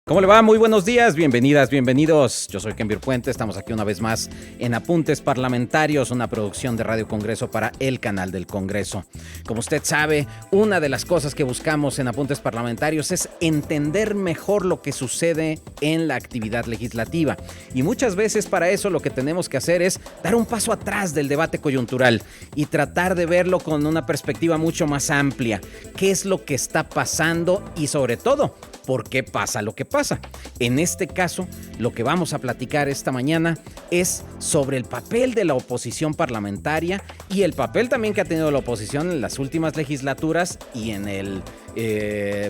¿Cómo le va? Muy buenos días, bienvenidas, bienvenidos. Yo soy Kenvir Puente, estamos aquí una vez más en Apuntes Parlamentarios, una producción de Radio Congreso para el canal del Congreso. Como usted sabe, una de las cosas que buscamos en Apuntes Parlamentarios es entender mejor lo que sucede en la actividad legislativa. Y muchas veces para eso lo que tenemos que hacer es dar un paso atrás del debate coyuntural y tratar de verlo con una perspectiva mucho más amplia. ¿Qué es lo que está pasando? Y sobre todo, ¿por qué pasa lo que pasa? En este caso, lo que vamos a platicar esta mañana es sobre el papel de la oposición parlamentaria y el papel también que ha tenido la oposición en las últimas legislaturas y en el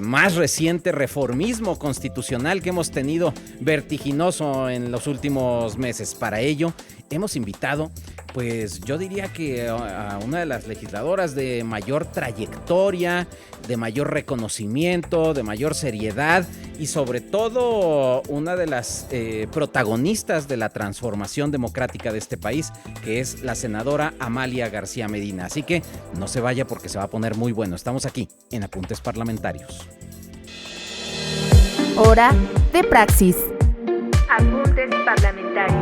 más reciente reformismo constitucional que hemos tenido vertiginoso en los últimos meses. Para ello, hemos invitado, pues yo diría que a una de las legisladoras de mayor trayectoria, de mayor reconocimiento, de mayor seriedad y sobre todo una de las protagonistas de la transformación democrática de este país, que es la senadora Amalia García Medina. Así que no se vaya porque se va a poner muy bueno. Estamos aquí en Apuntes Parlamentarios. Hora de praxis. Apuntes Parlamentarios.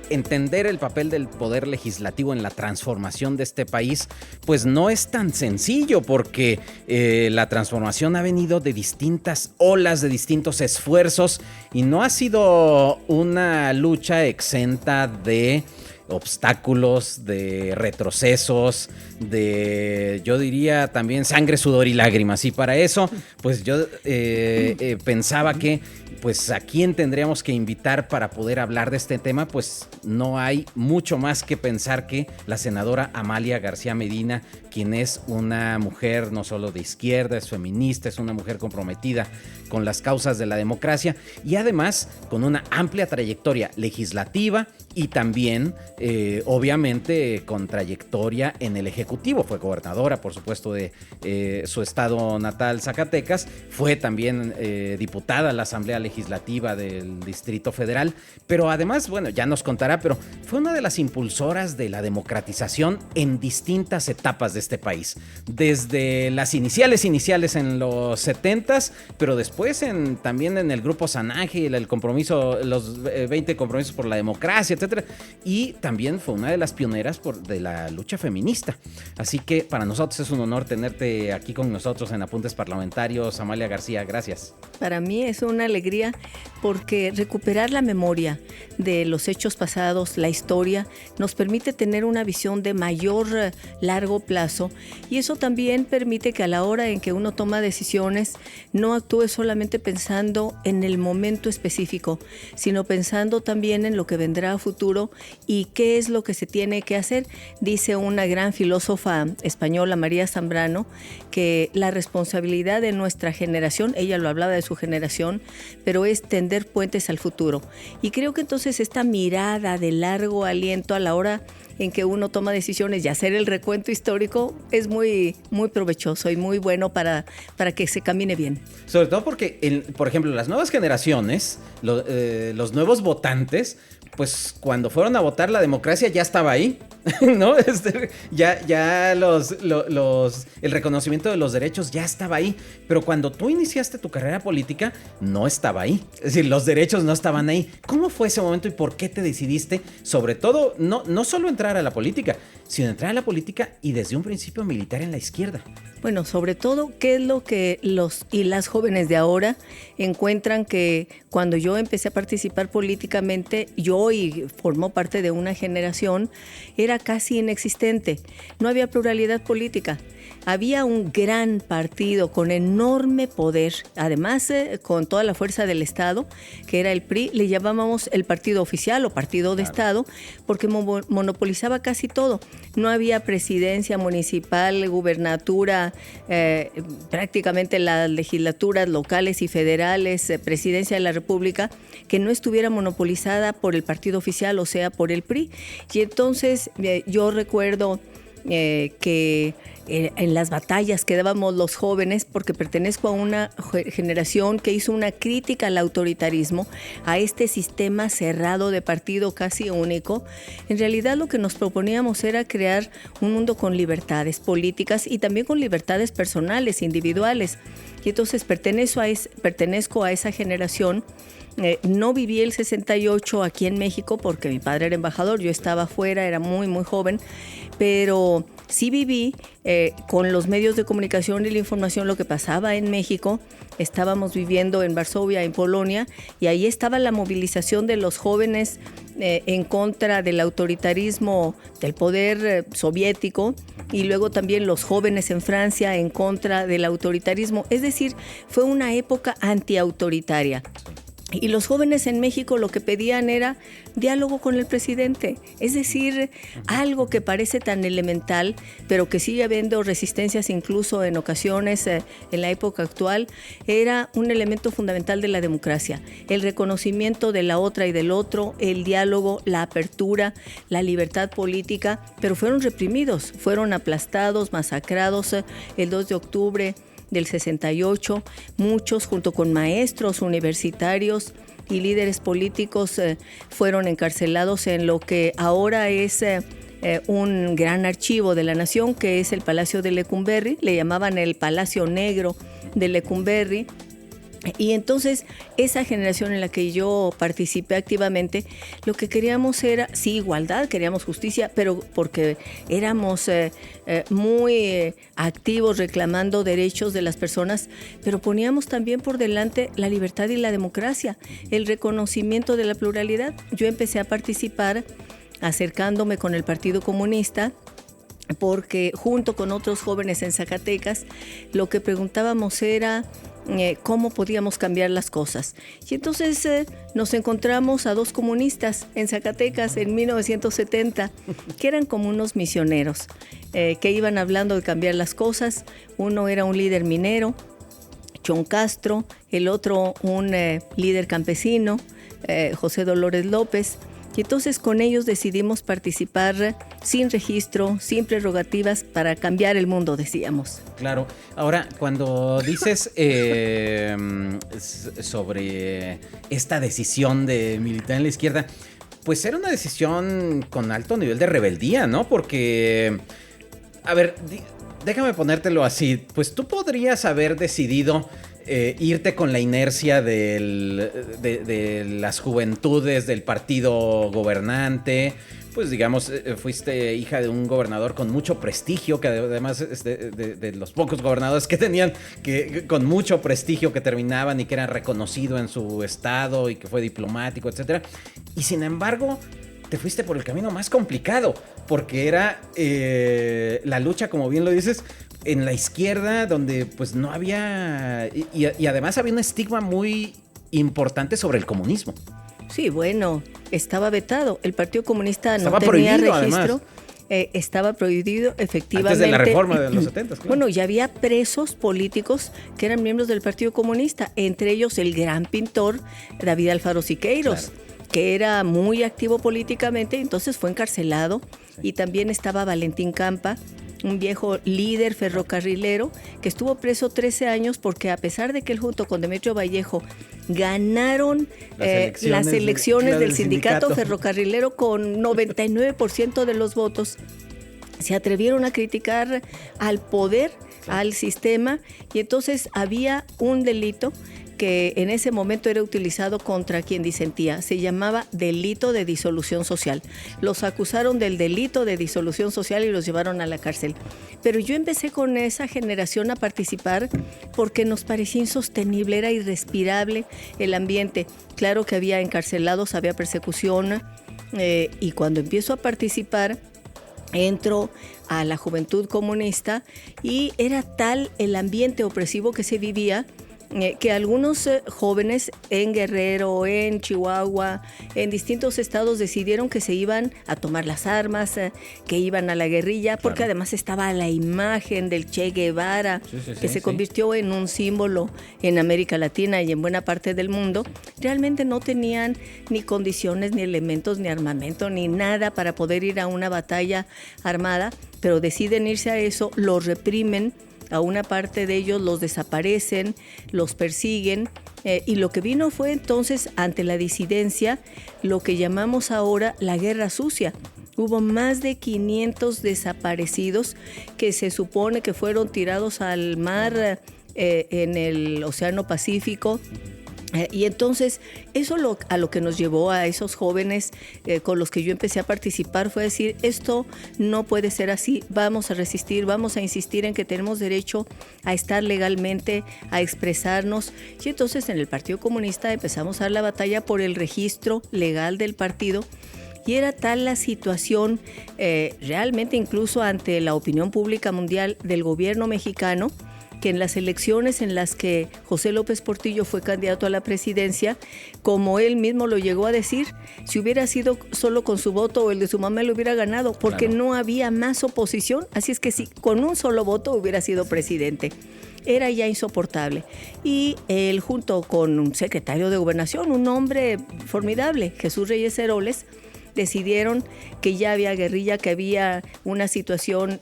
Entender el papel del poder legislativo en la transformación de este país, pues no es tan sencillo porque la transformación ha venido de distintas olas, de distintos esfuerzos y no ha sido una lucha exenta de obstáculos, de retrocesos, de, yo diría también sangre, sudor y lágrimas. Y para eso, pues yo pensaba que pues a quién tendríamos que invitar para poder hablar de este tema. Pues no hay mucho más que pensar que la senadora Amalia García Medina, quien es una mujer no solo de izquierda, es feminista, es una mujer comprometida con las causas de la democracia y además con una amplia trayectoria legislativa y también obviamente con trayectoria en el Ejecutivo. Fue gobernadora, por supuesto, de su estado natal, Zacatecas. Fue también diputada a la Asamblea Legislativa del Distrito Federal. Pero además, bueno, ya nos contará, pero fue una de las impulsoras de la democratización en distintas etapas de este país. Desde las iniciales en los 70s, pero después también en el Grupo San Ángel, el compromiso, los 20 compromisos por la democracia, etcétera. Y también fue una de las pioneras de la lucha feminista. Así que para nosotros es un honor tenerte aquí con nosotros en Apuntes Parlamentarios. Amalia García, gracias. Para mí es una alegría porque recuperar la memoria de los hechos pasados, la historia, nos permite tener una visión de mayor largo plazo y eso también permite que a la hora en que uno toma decisiones no actúe solamente pensando en el momento específico, sino pensando también en lo que vendrá a futuro y qué es lo que se tiene que hacer. Dice una gran filósofa española, María Zambrano, que la responsabilidad de nuestra generación, ella lo hablaba de su generación, pero es tender puentes al futuro. Y creo que entonces esta mirada de largo aliento a la hora en que uno toma decisiones y hacer el recuento histórico es muy, muy provechoso y muy bueno para que se camine bien. Sobre todo porque, por ejemplo, las nuevas generaciones, los nuevos votantes, pues cuando fueron a votar la democracia ya estaba ahí, ¿no? Ya el reconocimiento de los derechos ya estaba ahí, pero cuando tú iniciaste tu carrera política no estaba ahí, es decir, los derechos no estaban ahí. ¿Cómo fue ese momento y por qué te decidiste, sobre todo, no solo entrar a la política, sino entrar a la política y desde un principio militar en la izquierda? Bueno, sobre todo, ¿qué es lo que los y las jóvenes de ahora encuentran que cuando yo empecé a participar políticamente, yo y formó parte de una generación, era casi inexistente? No había pluralidad política. Había un gran partido con enorme poder, además con toda la fuerza del Estado, que era el PRI, le llamábamos el partido oficial o partido de Estado, porque monopolizaba casi todo. No había presidencia municipal, gubernatura, prácticamente las legislaturas locales y federales, presidencia de la República, que no estuviera monopolizada por el partido oficial, o sea, por el PRI. Y entonces yo recuerdo que en las batallas que dábamos los jóvenes, porque pertenezco a una generación que hizo una crítica al autoritarismo, a este sistema cerrado de partido casi único. En realidad lo que nos proponíamos era crear un mundo con libertades políticas y también con libertades personales, individuales. Y entonces pertenezco a esa generación. No viví el 68 aquí en México porque mi padre era embajador, yo estaba afuera, era muy, muy joven, pero sí viví con los medios de comunicación y la información lo que pasaba en México. Estábamos viviendo en Varsovia, en Polonia, y ahí estaba la movilización de los jóvenes en contra del autoritarismo del poder soviético, y luego también los jóvenes en Francia en contra del autoritarismo. Es decir, fue una época antiautoritaria. Y los jóvenes en México lo que pedían era diálogo con el presidente, es decir, algo que parece tan elemental, pero que sigue habiendo resistencias incluso en ocasiones en la época actual, era un elemento fundamental de la democracia, el reconocimiento de la otra y del otro, el diálogo, la apertura, la libertad política, pero fueron reprimidos, fueron aplastados, masacrados el 2 de octubre del 68, muchos junto con maestros universitarios y líderes políticos fueron encarcelados en lo que ahora es un gran archivo de la nación, que es el Palacio de Lecumberri, le llamaban el Palacio Negro de Lecumberri. Y entonces esa generación en la que yo participé activamente, lo que queríamos era, sí, igualdad, queríamos justicia, pero porque éramos muy activos reclamando derechos de las personas, pero poníamos también por delante la libertad y la democracia, el reconocimiento de la pluralidad. Yo empecé a participar acercándome con el Partido Comunista, porque junto con otros jóvenes en Zacatecas, lo que preguntábamos era cómo podíamos cambiar las cosas. Y entonces nos encontramos a dos comunistas en Zacatecas en 1970, que eran como unos misioneros, que iban hablando de cambiar las cosas. Uno era un líder minero, Chon Castro, el otro un líder campesino, José Dolores López. Y entonces con ellos decidimos participar sin registro, sin prerrogativas, para cambiar el mundo, decíamos. Claro. Ahora, cuando dices sobre esta decisión de militar en la izquierda, pues era una decisión con alto nivel de rebeldía, ¿no? Porque, a ver, déjame ponértelo así, pues tú podrías haber decidido irte con la inercia de las juventudes del partido gobernante. Pues digamos, fuiste hija de un gobernador con mucho prestigio, que además es de los pocos gobernadores que tenían con mucho prestigio, que terminaban y que eran reconocidos en su estado y que fue diplomático, etcétera. Y sin embargo, te fuiste por el camino más complicado, porque era la lucha, como bien lo dices, en la izquierda, donde pues no había... Y además había un estigma muy importante sobre el comunismo. Sí, bueno, estaba vetado. El Partido Comunista estaba no tenía prohibido, registro. Estaba prohibido, efectivamente. Antes de la reforma de los 70, claro. Bueno, ya había presos políticos que eran miembros del Partido Comunista, entre ellos el gran pintor David Alfaro Siqueiros, claro, que era muy activo políticamente, entonces fue encarcelado. Sí. Y también estaba Valentín Campa, un viejo líder ferrocarrilero que estuvo preso 13 años porque, a pesar de que él junto con Demetrio Vallejo ganaron las elecciones del sindicato ferrocarrilero con 99% de los votos, se atrevieron a criticar al poder, al sistema, y entonces había un delito que en ese momento era utilizado contra quien disentía. Se llamaba delito de disolución social. Los acusaron del delito de disolución social y los llevaron a la cárcel. Pero yo empecé con esa generación a participar porque nos parecía insostenible, era irrespirable el ambiente. Claro que había encarcelados, había persecución, y cuando empiezo a participar, entro a la Juventud Comunista y era tal el ambiente opresivo que se vivía que algunos jóvenes en Guerrero, en Chihuahua, en distintos estados decidieron que se iban a tomar las armas, que iban a la guerrilla, porque además estaba la imagen del Che Guevara, que se convirtió en un símbolo en América Latina y en buena parte del mundo. Realmente no tenían ni condiciones, ni elementos, ni armamento, ni nada para poder ir a una batalla armada, pero deciden irse a eso, los reprimen. A una parte de ellos los desaparecen, los persiguen, y lo que vino fue entonces, ante la disidencia, lo que llamamos ahora la guerra sucia. Hubo más de 500 desaparecidos que se supone que fueron tirados al mar en el Océano Pacífico. Y entonces eso a lo que nos llevó a esos jóvenes con los que yo empecé a participar fue decir, esto no puede ser así, vamos a resistir, vamos a insistir en que tenemos derecho a estar legalmente, a expresarnos. Y entonces en el Partido Comunista empezamos a dar la batalla por el registro legal del partido. Y era tal la situación, realmente incluso ante la opinión pública mundial del gobierno mexicano, que en las elecciones en las que José López Portillo fue candidato a la presidencia, como él mismo lo llegó a decir, si hubiera sido solo con su voto o el de su mamá lo hubiera ganado, porque no había más oposición, así es que si con un solo voto hubiera sido presidente. Era ya insoportable. Y él, junto con un secretario de Gobernación, un hombre formidable, Jesús Reyes Heroles, decidieron que ya había guerrilla, que había una situación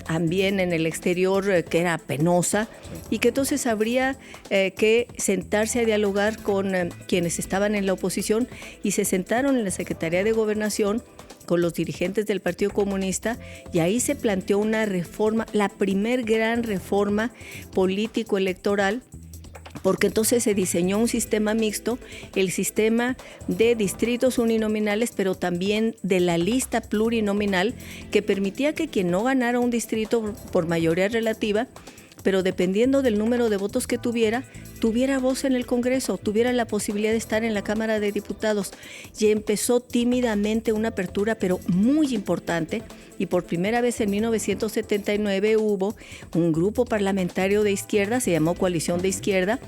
también en el exterior que era penosa y que entonces habría que sentarse a dialogar con quienes estaban en la oposición, y se sentaron en la Secretaría de Gobernación con los dirigentes del Partido Comunista, y ahí se planteó una reforma, la primer gran reforma político-electoral, porque entonces se diseñó un sistema mixto, el sistema de distritos uninominales, pero también de la lista plurinominal, que permitía que quien no ganara un distrito por mayoría relativa, pero dependiendo del número de votos que tuviera voz en el Congreso, tuviera la posibilidad de estar en la Cámara de Diputados. Y empezó tímidamente una apertura, pero muy importante, y por primera vez en 1979 hubo un grupo parlamentario de izquierda, se llamó Coalición de Izquierda,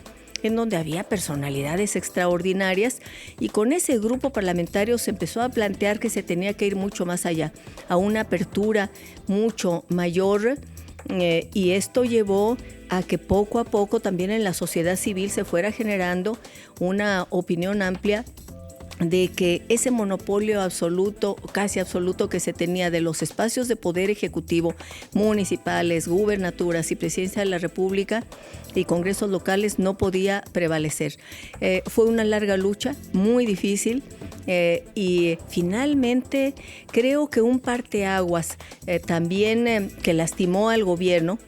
en donde había personalidades extraordinarias, y con ese grupo parlamentario se empezó a plantear que se tenía que ir mucho más allá, a una apertura mucho mayor, y esto llevó a que poco a poco también en la sociedad civil se fuera generando una opinión amplia de que ese monopolio absoluto, casi absoluto, que se tenía de los espacios de poder ejecutivo, municipales, gubernaturas y presidencia de la República y congresos locales, no podía prevalecer. Fue una larga lucha, muy difícil, y finalmente creo que un parteaguas también que lastimó al gobierno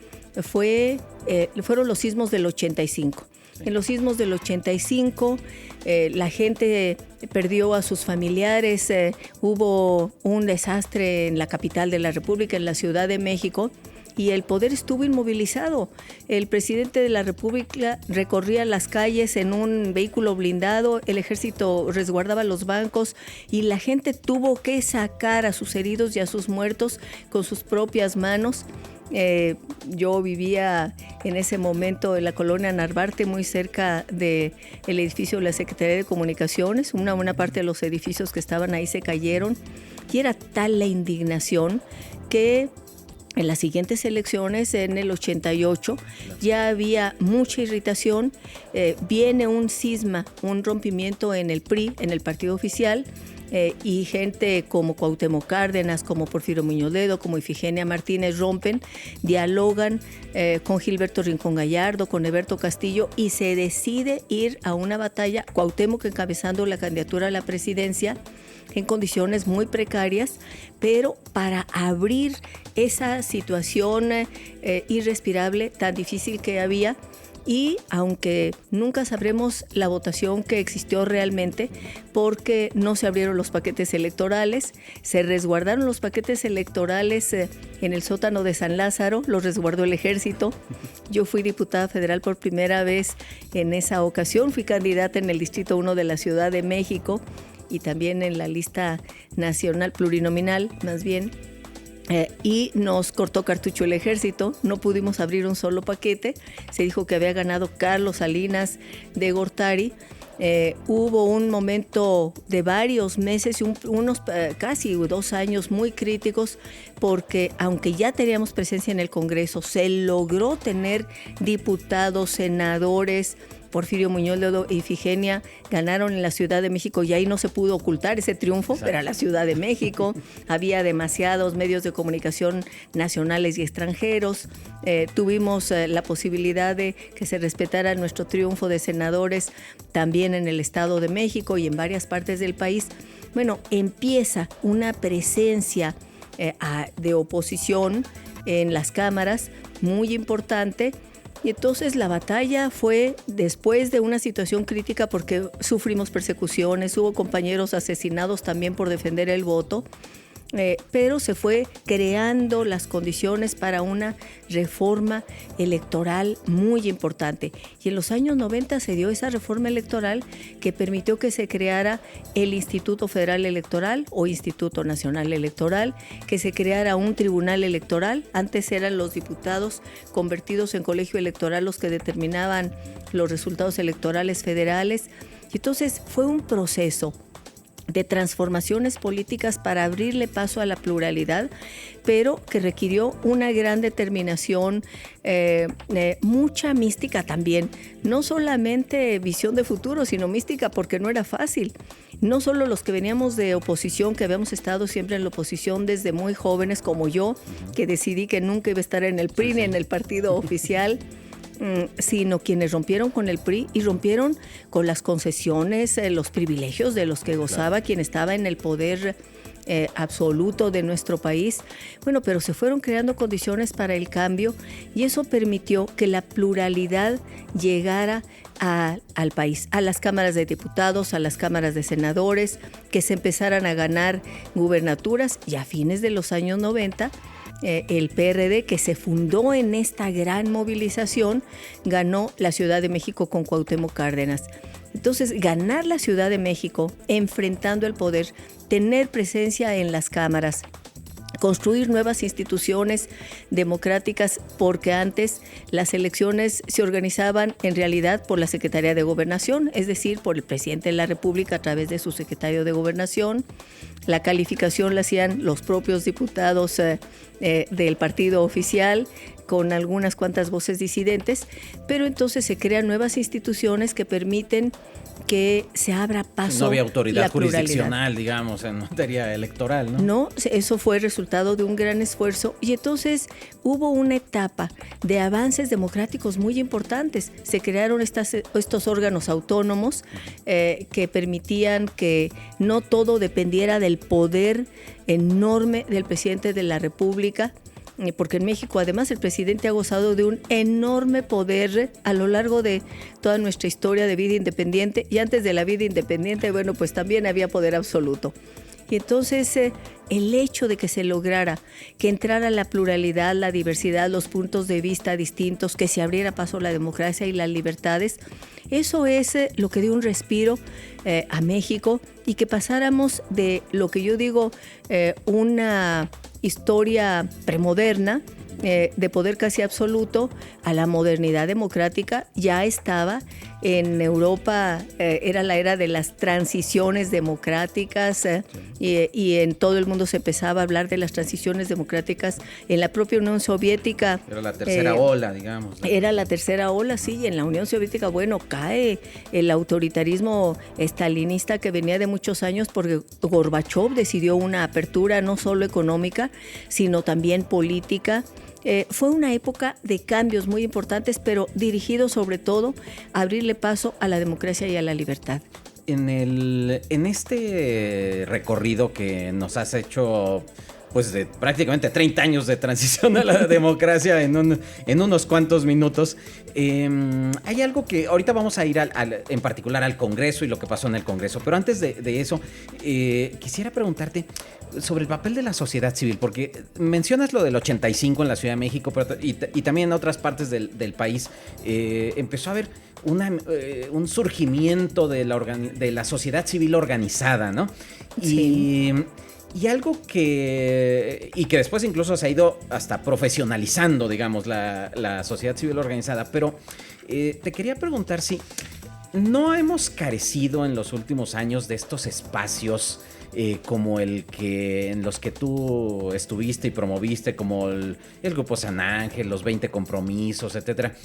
fueron los sismos del 85. En los sismos del 85 la gente perdió a sus familiares, hubo un desastre en la capital de la República, en la Ciudad de México, y el poder estuvo inmovilizado. El presidente de la República recorría las calles en un vehículo blindado, el ejército resguardaba los bancos y la gente tuvo que sacar a sus heridos y a sus muertos con sus propias manos. Yo vivía en ese momento en la colonia Narvarte, muy cerca del edificio de la Secretaría de Comunicaciones. Una buena parte de los edificios que estaban ahí se cayeron, y era tal la indignación que en las siguientes elecciones, en el 88, ya había mucha irritación. Viene un cisma, un rompimiento en el PRI, en el partido oficial, y gente como Cuauhtémoc Cárdenas, como Porfirio Muñoz Ledo, como Ifigenia Martínez rompen, dialogan con Gilberto Rincón Gallardo, con Eberto Castillo, y se decide ir a una batalla, Cuauhtémoc encabezando la candidatura a la presidencia en condiciones muy precarias, pero para abrir esa situación irrespirable, tan difícil que había. Y aunque nunca sabremos la votación que existió realmente, porque no se abrieron los paquetes electorales, se resguardaron los paquetes electorales en el sótano de San Lázaro, los resguardó el ejército. Yo fui diputada federal por primera vez en esa ocasión, fui candidata en el Distrito 1 de la Ciudad de México y también en la lista nacional plurinominal, más bien. Y nos cortó cartucho el ejército, no pudimos abrir un solo paquete, se dijo que había ganado Carlos Salinas de Gortari. Hubo un momento de varios meses, unos casi 2 años muy críticos, porque aunque ya teníamos presencia en el Congreso, se logró tener diputados, senadores. Porfirio Muñoz Ledo y Ifigenia ganaron en la Ciudad de México y ahí no se pudo ocultar ese triunfo. Exacto. Era la Ciudad de México, había demasiados medios de comunicación nacionales y extranjeros, tuvimos la posibilidad de que se respetara nuestro triunfo de senadores también en el Estado de México y en varias partes del país. Bueno, empieza una presencia de oposición en las cámaras muy importante. Y entonces la batalla fue después de una situación crítica porque sufrimos persecuciones, hubo compañeros asesinados también por defender el voto, pero se fue creando las condiciones para una reforma electoral muy importante. Y en los años 90 se dio esa reforma electoral que permitió que se creara el Instituto Federal Electoral o Instituto Nacional Electoral, que se creara un tribunal electoral. Antes eran los diputados convertidos en colegio electoral los que determinaban los resultados electorales federales. Y entonces fue un proceso de transformaciones políticas para abrirle paso a la pluralidad, pero que requirió una gran determinación, mucha mística también, no solamente visión de futuro, sino mística porque no era fácil. No solo los que veníamos de oposición, que habíamos estado siempre en la oposición desde muy jóvenes como yo, que decidí que nunca iba a estar en el PRI ni en el partido oficial, sino quienes rompieron con el PRI y rompieron con las concesiones, los privilegios de los que gozaba quien estaba en el poder absoluto de nuestro país. Bueno, pero se fueron creando condiciones para el cambio y eso permitió que la pluralidad llegara al país, a las cámaras de diputados, a las cámaras de senadores, que se empezaran a ganar gubernaturas y a fines de los años 90 el PRD, que se fundó en esta gran movilización, ganó la Ciudad de México con Cuauhtémoc Cárdenas. Entonces, ganar la Ciudad de México enfrentando el poder, tener presencia en las cámaras, construir nuevas instituciones democráticas, porque antes las elecciones se organizaban en realidad por la Secretaría de Gobernación, es decir, por el presidente de la República a través de su secretario de Gobernación. La calificación la hacían los propios diputados del partido oficial, con algunas cuantas voces disidentes, pero entonces se crean nuevas instituciones que permiten que se abra paso. No había autoridad jurisdiccional, digamos, en materia electoral, ¿no? No, eso fue resultado de un gran esfuerzo y entonces hubo una etapa de avances democráticos muy importantes. Se crearon estos órganos autónomos que permitían que no todo dependiera del poder enorme del presidente de la República, porque en México además el presidente ha gozado de un enorme poder a lo largo de toda nuestra historia de vida independiente, y antes de la vida independiente, bueno, pues también había poder absoluto. Y entonces el hecho de que se lograra que entrara la pluralidad, la diversidad, los puntos de vista distintos, que se abriera paso a la democracia y las libertades, eso es lo que dio un respiro a México, y que pasáramos de lo que yo digo una historia premoderna, de poder casi absoluto, a la modernidad democrática. Ya estaba en Europa, era la era de las transiciones democráticas, y en todo el mundo se empezaba a hablar de las transiciones democráticas. En la propia Unión Soviética era la tercera ola, digamos, ¿no? Era la tercera ola, sí, y en la Unión Soviética, bueno, cae el autoritarismo estalinista que venía de muchos años, porque Gorbachov decidió una apertura no solo económica, sino también política. Fue una época de cambios muy importantes, pero dirigidos sobre todo a abrirle paso a la democracia y a la libertad. En este recorrido que nos has hecho, pues de prácticamente 30 años de transición a la democracia en unos cuantos minutos, hay algo que ahorita vamos a ir en particular al Congreso y lo que pasó en el Congreso, pero antes de eso, quisiera preguntarte sobre el papel de la sociedad civil, porque mencionas lo del 85 en la Ciudad de México, pero, y también en otras partes del país empezó a haber un surgimiento de la sociedad civil organizada, ¿no? Sí. Y algo que después incluso se ha ido hasta profesionalizando, digamos, la sociedad civil organizada. Pero te quería preguntar si no hemos carecido en los últimos años de estos espacios como en los que tú estuviste y promoviste, como el Grupo San Ángel, los 20 compromisos, etcétera.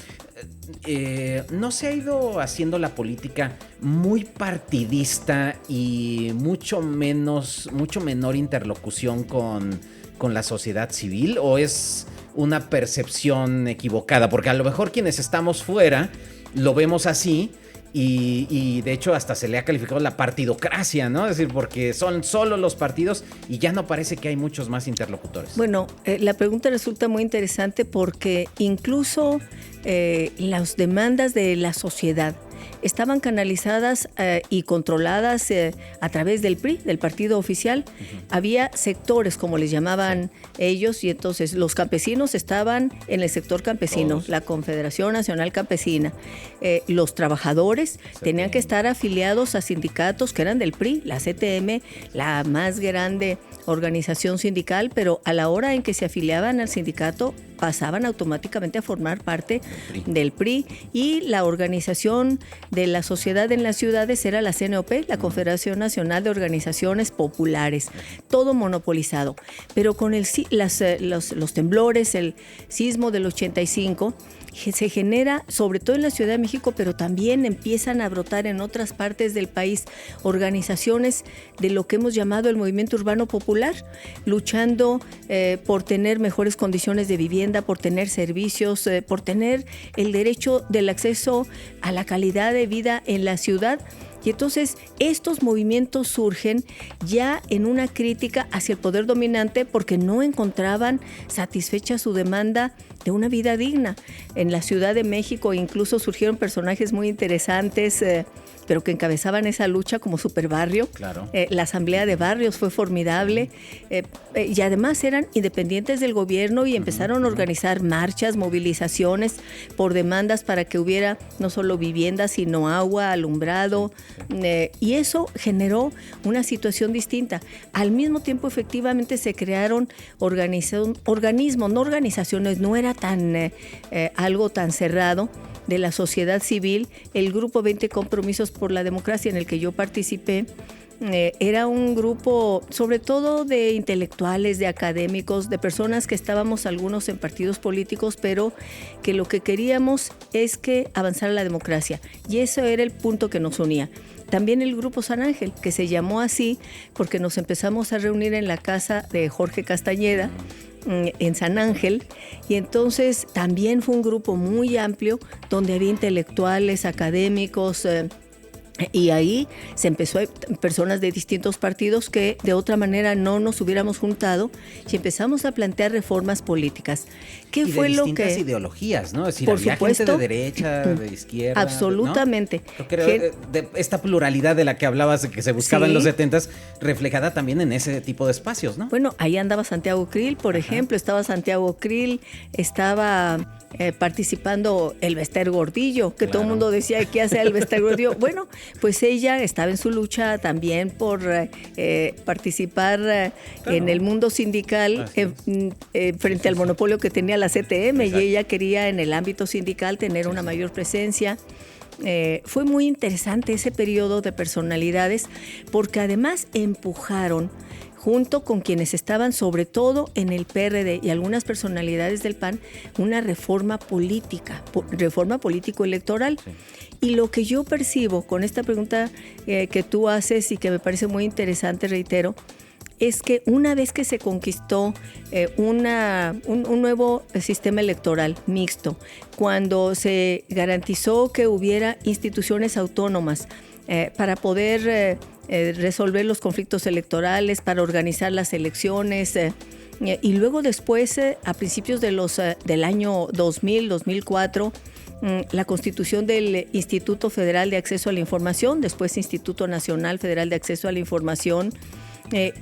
¿No se ha ido haciendo la política muy partidista y mucho menor interlocución con la sociedad civil? ¿O es una percepción equivocada? Porque a lo mejor quienes estamos fuera lo vemos así. Y de hecho hasta se le ha calificado la partidocracia, ¿no? Es decir, porque son solo los partidos y ya no parece que hay muchos más interlocutores. Bueno, la pregunta resulta muy interesante porque incluso las demandas de la sociedad estaban canalizadas y controladas a través del PRI, del partido oficial. Uh-huh. Había sectores, como les llamaban ellos, y entonces los campesinos estaban en el sector campesino, la Confederación Nacional Campesina. Los trabajadores tenían que estar afiliados a sindicatos que eran del PRI, la CTM, la más grande organización sindical, pero a la hora en que se afiliaban al sindicato pasaban automáticamente a formar parte del PRI, y la organización de la sociedad en las ciudades era la CNOP, la Confederación Nacional de Organizaciones Populares, todo monopolizado. Pero con los temblores, el sismo del 85, se genera, sobre todo en la Ciudad de México, pero también empiezan a brotar en otras partes del país organizaciones de lo que hemos llamado el movimiento urbano popular, luchando por tener mejores condiciones de vivienda, por tener servicios, por tener el derecho del acceso a la calidad de vida en la ciudad. Y entonces estos movimientos surgen ya en una crítica hacia el poder dominante porque no encontraban satisfecha su demanda de una vida digna. En la Ciudad de México incluso surgieron personajes muy interesantes, pero que encabezaban esa lucha como Superbarrio. Claro. La Asamblea de Barrios fue formidable, y además eran independientes del gobierno y empezaron a organizar marchas, movilizaciones por demandas para que hubiera no solo vivienda, sino agua, alumbrado, y eso generó una situación distinta. Al mismo tiempo, efectivamente, se crearon organismos, no organizaciones, no era tan algo tan cerrado, de la sociedad civil. El grupo 20 Compromisos por la Democracia, en el que yo participé, era un grupo sobre todo de intelectuales, de académicos, de personas que estábamos algunos en partidos políticos, pero que lo que queríamos es que avanzara la democracia, y eso era el punto que nos unía. También el Grupo San Ángel, que se llamó así porque nos empezamos a reunir en la casa de Jorge Castañeda, en San Ángel, y entonces también fue un grupo muy amplio donde había intelectuales, académicos, y ahí se empezó, personas de distintos partidos que de otra manera no nos hubiéramos juntado, y empezamos a plantear reformas políticas. ¿Qué y fue de lo distintas que ideologías, ¿no? Es decir, por había supuesto, gente de derecha, de izquierda. Absolutamente. ¿no? Creo de esta pluralidad de la que hablabas, de que se buscaba en los 70s, reflejada también en ese tipo de espacios, ¿no? Bueno, ahí andaba Santiago Krill, por ejemplo, estaba Santiago Krill, estaba participando Elvester Gordillo, que todo el mundo decía, ¿qué hace Elvester Gordillo? Bueno, pues ella estaba en su lucha también por participar en el mundo sindical frente al monopolio que tenía la CTM. Exacto. Y ella quería en el ámbito sindical tener una mayor presencia. Fue muy interesante ese periodo de personalidades porque además empujaron, junto con quienes estaban sobre todo en el PRD y algunas personalidades del PAN, una reforma política, reforma político-electoral. Sí. Y lo que yo percibo con esta pregunta que tú haces y que me parece muy interesante, reitero, es que una vez que se conquistó un nuevo sistema electoral mixto, cuando se garantizó que hubiera instituciones autónomas para poder resolver los conflictos electorales, para organizar las elecciones, y luego después, a principios del año 2000, 2004, la constitución del Instituto Federal de Acceso a la Información, después Instituto Nacional Federal de Acceso a la Información.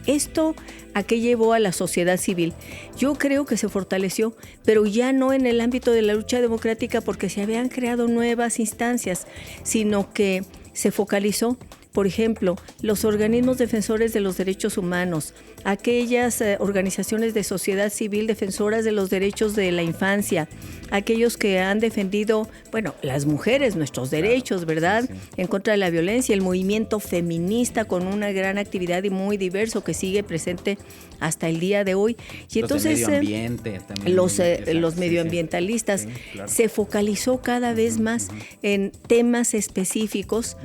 ¿Esto a qué llevó a la sociedad civil? Yo creo que se fortaleció, pero ya no en el ámbito de la lucha democrática porque se habían creado nuevas instancias, sino que se focalizó por ejemplo, los organismos defensores de los derechos humanos, aquellas organizaciones de sociedad civil defensoras de los derechos de la infancia, aquellos que han defendido, bueno, las mujeres, nuestros derechos, ¿verdad? Sí. En contra de la violencia, el movimiento feminista con una gran actividad y muy diverso que sigue presente hasta el día de hoy. Y entonces medio ambiente, también, los medioambientalistas, sí, claro. Se focalizó cada vez más en temas específicos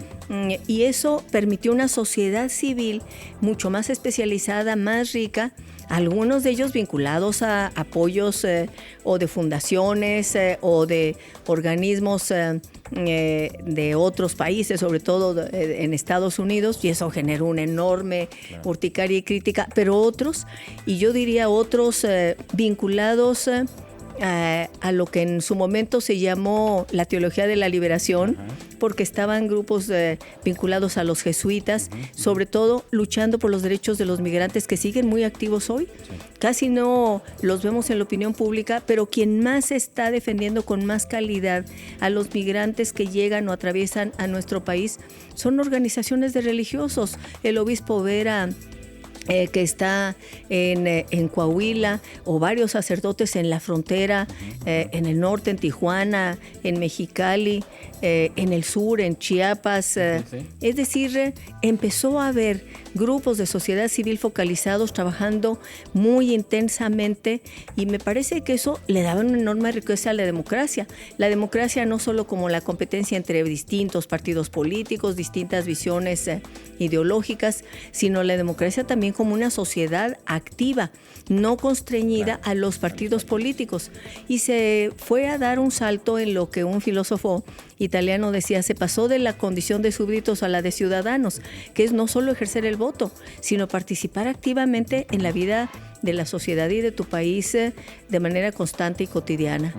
y eso permitió una sociedad civil mucho más especializada, más rica, algunos de ellos vinculados a apoyos o de fundaciones o de organismos de otros países, sobre todo en Estados Unidos, y eso generó una enorme urticaria y crítica, pero otros, y yo diría otros vinculados a lo que en su momento se llamó la teología de la liberación, porque estaban grupos vinculados a los jesuitas, sobre todo luchando por los derechos de los migrantes que siguen muy activos hoy. Sí. Casi no los vemos en la opinión pública, pero quien más está defendiendo con más calidad a los migrantes que llegan o atraviesan a nuestro país son organizaciones de religiosos. El obispo Vera, que está en Coahuila, o varios sacerdotes en la frontera, en el norte, en Tijuana, en Mexicali, en el sur, en Chiapas. Sí. Es decir, empezó a haber grupos de sociedad civil focalizados trabajando muy intensamente, y me parece que eso le daba una enorme riqueza a la democracia. La democracia no solo como la competencia entre distintos partidos políticos, distintas visiones ideológicas, sino la democracia también como una sociedad activa, no constreñida a los partidos políticos. Y se fue a dar un salto en lo que un filósofo italiano decía: se pasó de la condición de súbditos a la de ciudadanos, que es no solo ejercer el voto, sino participar activamente en la vida de la sociedad y de tu país de manera constante y cotidiana.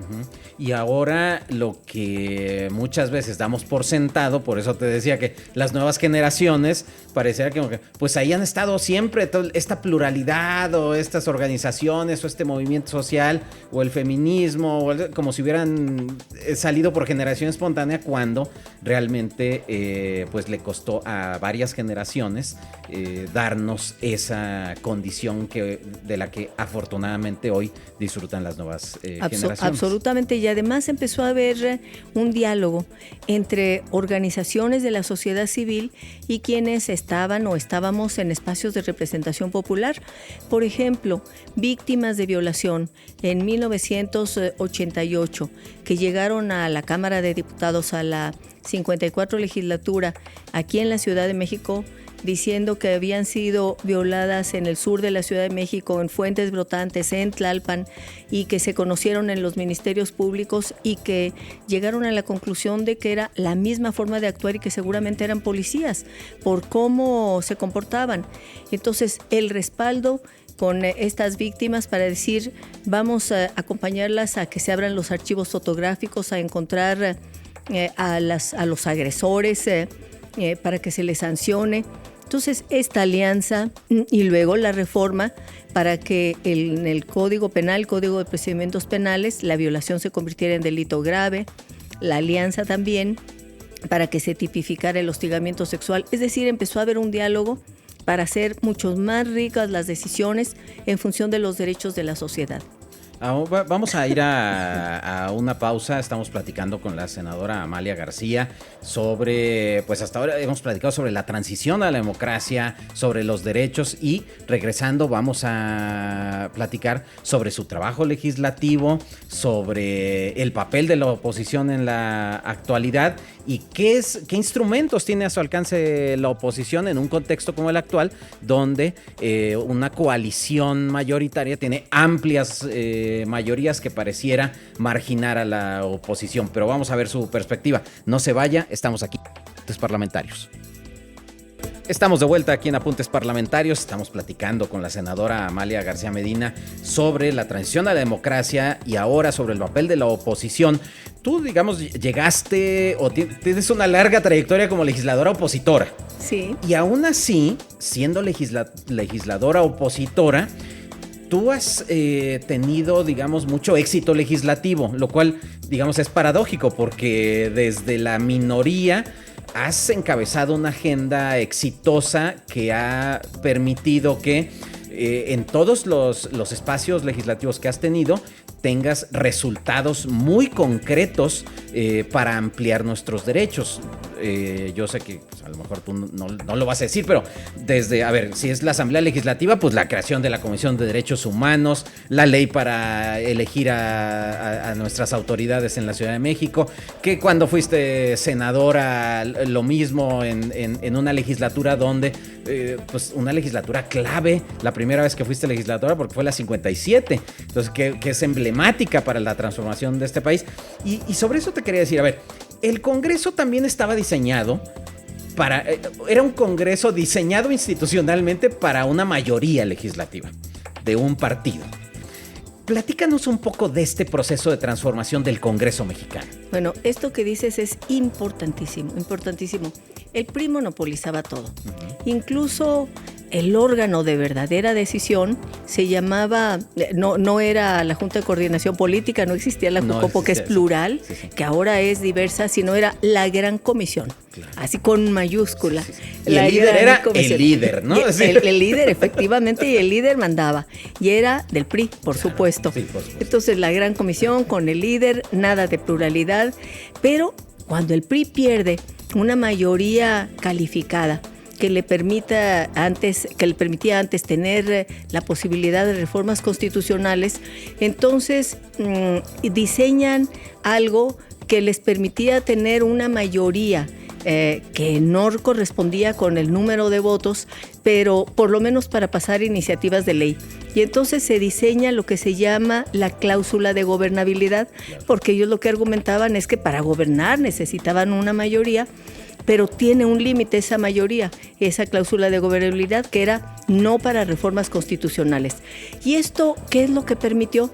Y ahora lo que muchas veces damos por sentado, por eso te decía que las nuevas generaciones pareciera que pues ahí han estado siempre esta pluralidad, o estas organizaciones, o este movimiento social, o el feminismo, como si hubieran salido por generación espontánea, cuando realmente pues le costó a varias generaciones darnos esa condición de la que afortunadamente hoy disfrutan las nuevas generaciones. Absolutamente, y además empezó a haber un diálogo entre organizaciones de la sociedad civil y quienes estaban o estábamos en espacios de representación popular. Por ejemplo, víctimas de violación en 1988, que llegaron a la Cámara de Diputados, a la 54 legislatura, aquí en la Ciudad de México, diciendo que habían sido violadas en el sur de la Ciudad de México, en Fuentes Brotantes, en Tlalpan, y que se conocieron en los ministerios públicos y que llegaron a la conclusión de que era la misma forma de actuar y que seguramente eran policías por cómo se comportaban. Entonces, el respaldo con estas víctimas para decir: vamos a acompañarlas a que se abran los archivos fotográficos, a encontrar a los agresores, para que se les sancione. Entonces, esta alianza y luego la reforma para que en el Código Penal, Código de Procedimientos Penales, la violación se convirtiera en delito grave, la alianza también para que se tipificara el hostigamiento sexual. Es decir, empezó a haber un diálogo para hacer mucho más ricas las decisiones en función de los derechos de la sociedad. Vamos a ir a una pausa. Estamos platicando con la senadora Amalia García sobre, pues hasta ahora hemos platicado sobre la transición a la democracia, sobre los derechos, y regresando vamos a platicar sobre su trabajo legislativo, sobre el papel de la oposición en la actualidad y qué instrumentos tiene a su alcance la oposición en un contexto como el actual, donde una coalición mayoritaria tiene amplias mayorías que pareciera marginar a la oposición. Pero vamos a ver su perspectiva. No se vaya, estamos aquí, Apuntes Parlamentarios. Estamos de vuelta aquí en Apuntes Parlamentarios. Estamos platicando con la senadora Amalia García Medina sobre la transición a la democracia y ahora sobre el papel de la oposición. Tú, digamos, llegaste o tienes una larga trayectoria como legisladora opositora. Sí. Y aún así, siendo legisladora opositora, tú has tenido, digamos, mucho éxito legislativo, lo cual, digamos, es paradójico porque desde la minoría has encabezado una agenda exitosa que ha permitido que en todos los espacios legislativos que has tenido tengas resultados muy concretos para ampliar nuestros derechos. Yo sé que pues, a lo mejor tú no lo vas a decir, pero desde, a ver, si es la Asamblea Legislativa, pues la creación de la Comisión de Derechos Humanos, la ley para elegir a nuestras autoridades en la Ciudad de México, que cuando fuiste senadora, lo mismo en una legislatura donde, pues una legislatura clave, la primera vez que fuiste legisladora, porque fue la 57, entonces que es emblemática para la transformación de este país. Y sobre eso te quería decir, a ver, el Congreso también estaba diseñado era un Congreso diseñado institucionalmente para una mayoría legislativa de un partido. Platícanos un poco de este proceso de transformación del Congreso mexicano. Bueno, esto que dices es importantísimo, importantísimo. El PRI monopolizaba todo. Incluso el órgano de verdadera decisión se llamaba, no era la Junta de Coordinación Política, no existía la JUCOPO, que es plural, sí. Que ahora es diversa, sino era la Gran Comisión, claro. Así con mayúscula. Sí. Y el líder era comisión. El líder, ¿no? El líder, efectivamente, y el líder mandaba. Y era del PRI, por supuesto. Sí, por supuesto. Entonces, la Gran Comisión con el líder, nada de pluralidad, pero cuando el PRI pierde una mayoría calificada, que le permitía antes tener la posibilidad de reformas constitucionales, entonces diseñan algo que les permitía tener una mayoría que no correspondía con el número de votos, pero por lo menos para pasar iniciativas de ley. Y entonces se diseña lo que se llama la cláusula de gobernabilidad, porque ellos lo que argumentaban es que para gobernar necesitaban una mayoría, pero tiene un límite esa mayoría, esa cláusula de gobernabilidad, que era no para reformas constitucionales. ¿Y esto qué es lo que permitió?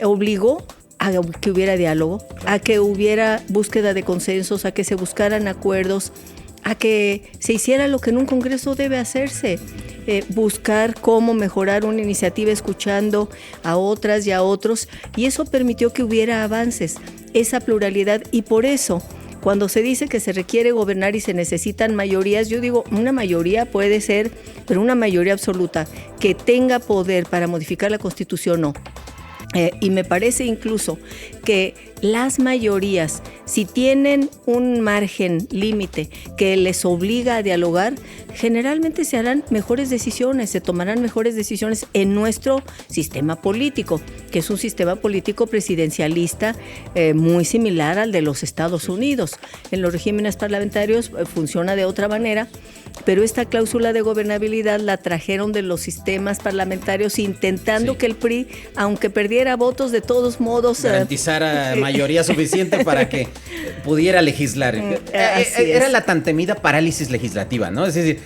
Obligó a que hubiera diálogo, a que hubiera búsqueda de consensos, a que se buscaran acuerdos, a que se hiciera lo que en un Congreso debe hacerse, buscar cómo mejorar una iniciativa escuchando a otras y a otros, y eso permitió que hubiera avances, esa pluralidad, y por eso cuando se dice que se requiere gobernar y se necesitan mayorías, yo digo, una mayoría puede ser, pero una mayoría absoluta que tenga poder para modificar la Constitución, no. Y me parece incluso que las mayorías, si tienen un margen límite que les obliga a dialogar, generalmente se harán mejores decisiones, se tomarán mejores decisiones en nuestro sistema político, que es un sistema político presidencialista muy similar al de los Estados Unidos. En los regímenes parlamentarios funciona de otra manera, pero esta cláusula de gobernabilidad la trajeron de los sistemas parlamentarios intentando que el PRI, aunque perdiera votos, de todos modos garantizara mayoría suficiente para que pudiera legislar. Era la tan temida parálisis legislativa, ¿no? Es decir,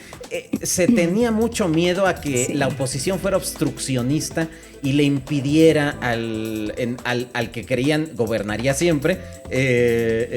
se tenía mucho miedo a que la oposición fuera obstruccionista y le impidiera al que creían gobernaría siempre.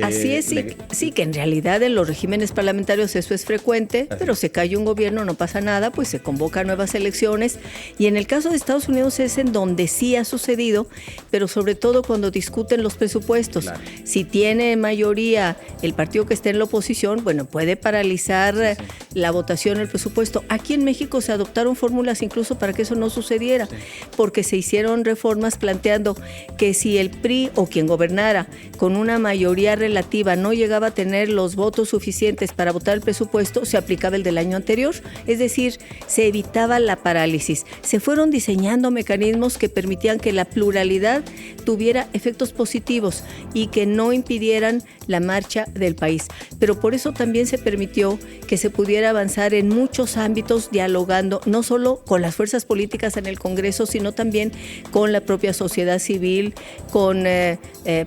Así es, sí, que en realidad en los regímenes parlamentarios eso es frecuente, pero se cae un gobierno, no pasa nada, pues se convocan nuevas elecciones, y en el caso de Estados Unidos es en donde sí ha sucedido, pero sobre todo cuando discuten los presupuestos. Claro. Si tiene mayoría el partido que esté en la oposición, bueno, puede paralizar la votación del presupuesto. Aquí en México se adoptaron fórmulas incluso para que eso no sucediera, porque se hicieron reformas planteando que si el PRI o quien gobernara con una mayoría relativa no llegaba a tener los votos suficientes para votar el presupuesto, se aplicaba el del año anterior, es decir, se evitaba la parálisis. Se fueron diseñando mecanismos que permitían que la pluralidad tuviera efectos positivos y que no impidieran la marcha del país. Pero por eso también se permitió que se pudiera avanzar en muchos ámbitos dialogando, no solo con las fuerzas políticas en el Congreso, sino también con la propia sociedad civil, con